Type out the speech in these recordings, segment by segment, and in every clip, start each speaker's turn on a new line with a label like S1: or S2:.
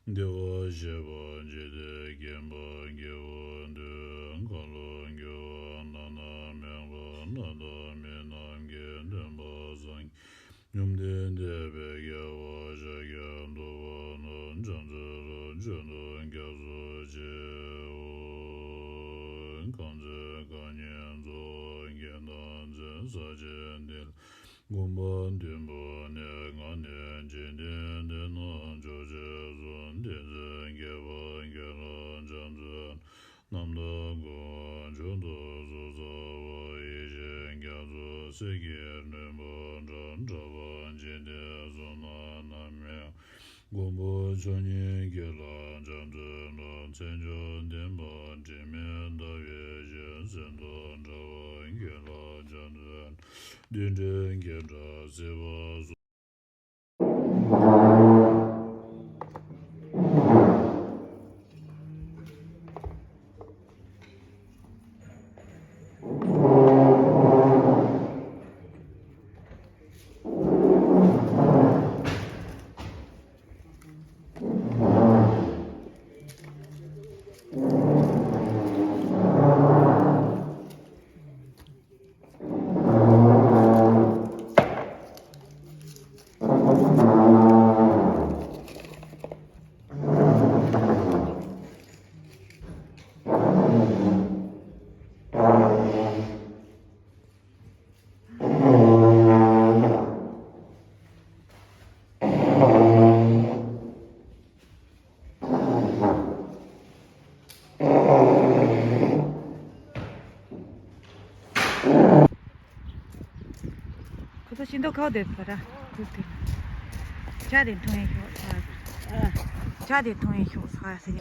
S1: Dewa Sheba Jede Gemba Gewa Den Kalo Gewa Nana Mengwa Nada Menam Gendemba Zang Nyumden Debe Gewa Shagam Dowa Nan Janjara Jundun Gazu Jewa Kanje Kanyen Zo Gendan Jen Sajen Del Gumban Dimba Nega Nen Jindin Denan Joje Zun Dizen Gewan Geran Janjan Namda Gon Jundu Zuza Wa Ijen Gazu Sigir Nimban Jan Javan Jinde Zuna Namya Gumbo Chanyin Gelan Janjan Nan Senjan Dimban Jimin Dawe Jen Sendan Javan Gelan Janjan Dindin Gendra Siva 今年都考得不啦？对对。家庭同意票啥？家庭同意票啥事情？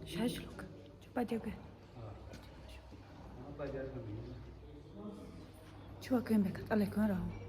S1: شاشلوك تباديك شو كان بك طلع كان راهو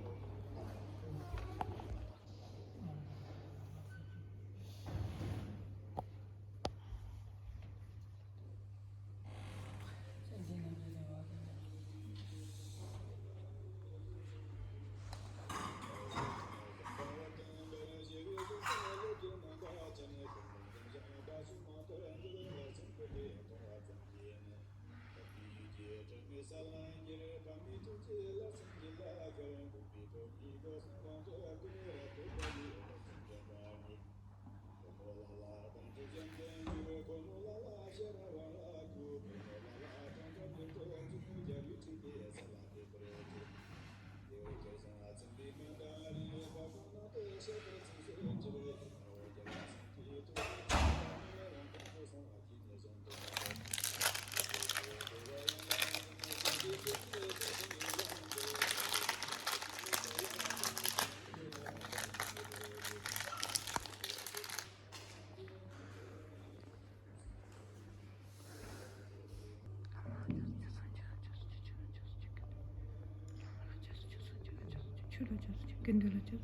S1: 근들어져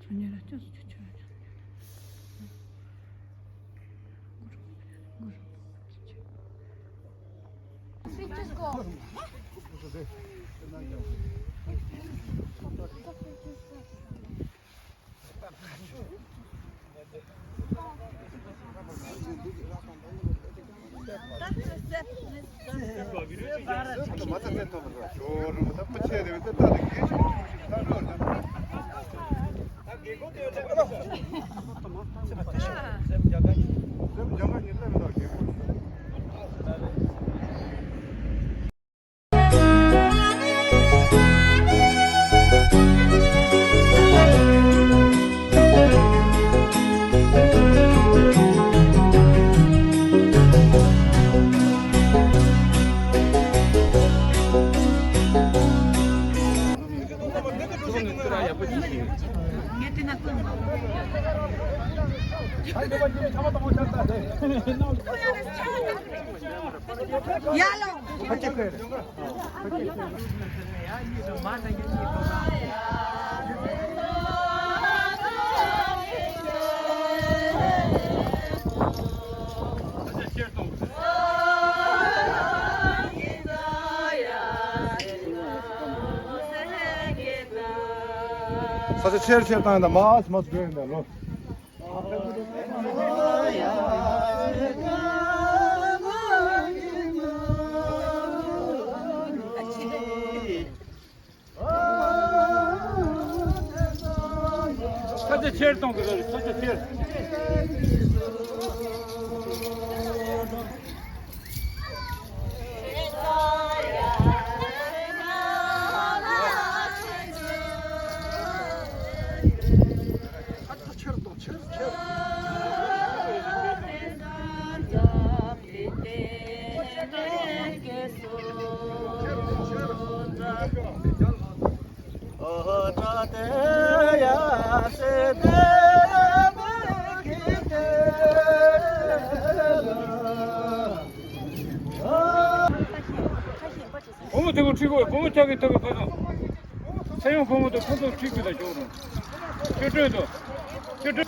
S1: 전열어져 야로.
S2: 사실 체尔당한다. 마스 되는다. 너.
S3: 사제 체일 동 그거 사제 체일. 보모 대고 치고 보모 차게 타고 가서 세용 보모도 포도 치고다 저는 저쪽에도 저쪽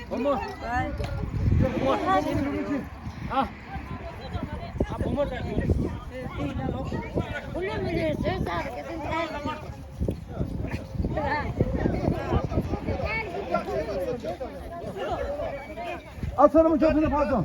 S3: 보모 보모 아 보모 차게
S4: 올려면 썰사 이렇게 생각하지.
S2: 아 사람은 저분에 봐서.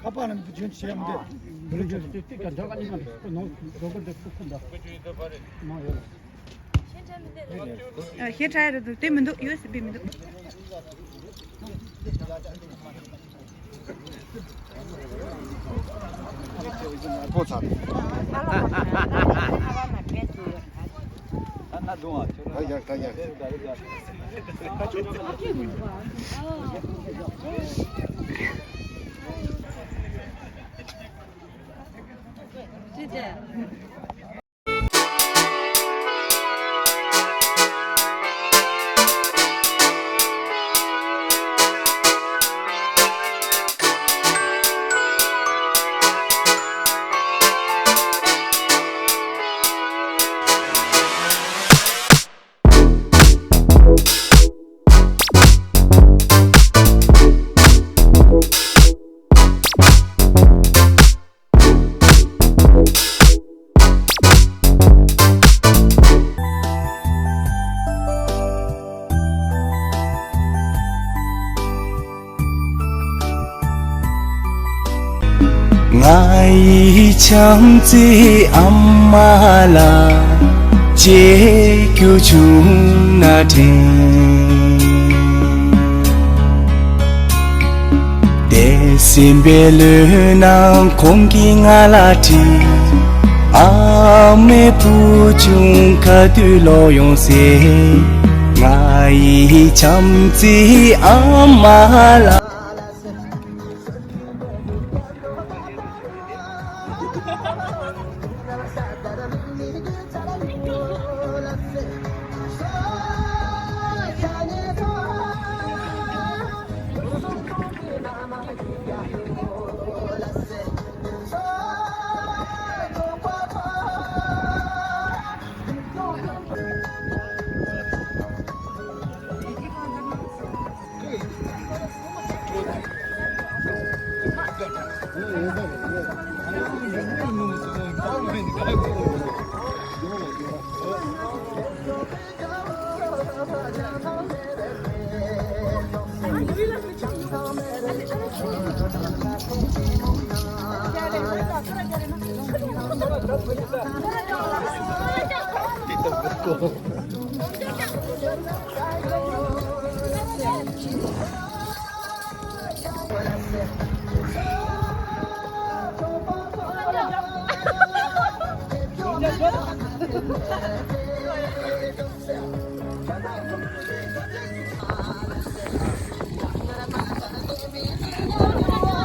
S2: 아빠는 지금 지금
S3: 그렇게 띠까 저가니만 너걸 더 큰다.
S1: Hier tijden de timmen doe, USB me doe.
S2: 보자. 가야 가야.
S5: ngài chăm chỉ amala chế cứu chúng na thiên để xin về lời nàng không kỳ ngala ti ame pu chúng cả tu lo yong se ngài chăm chỉ amala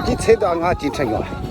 S2: 이 채도 안 가지 채가.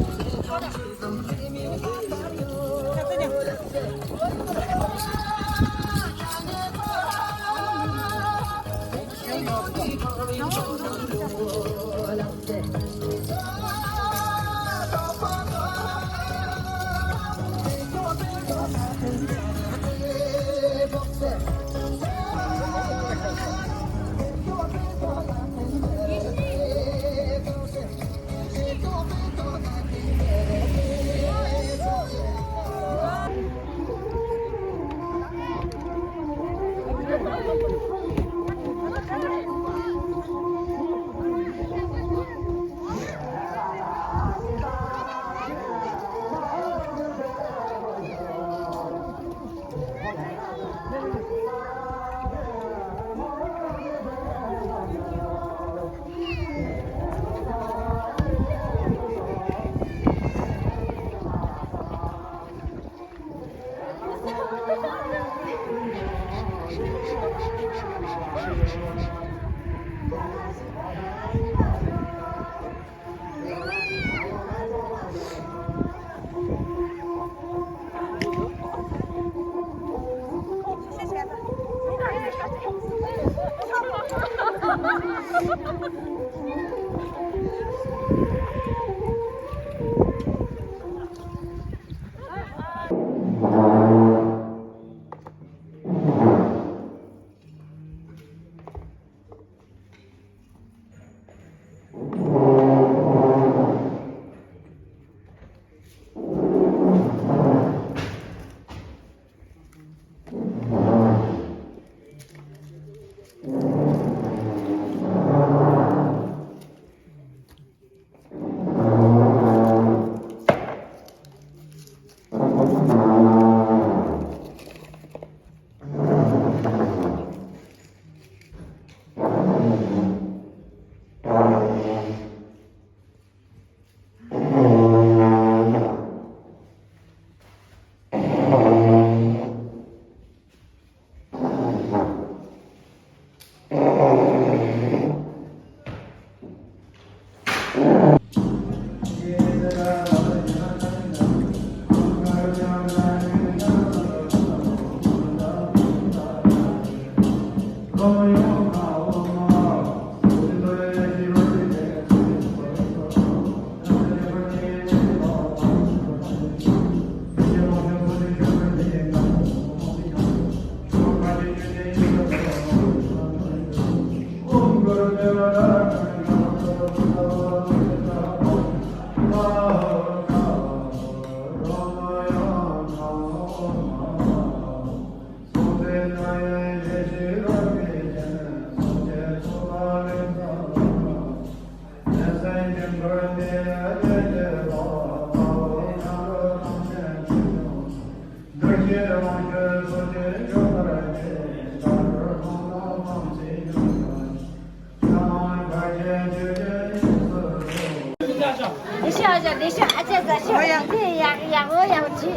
S4: 你笑笑，你笑，这个笑，这养鹅养鸡，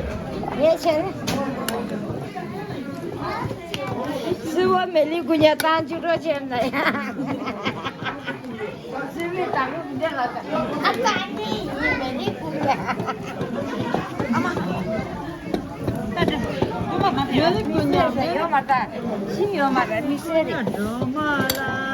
S4: 年轻人。是我美丽姑娘当就这钱的呀。是没当过你的老板，啊，当你美丽姑娘。美丽姑娘，没有嘛的，是有嘛的，你说的。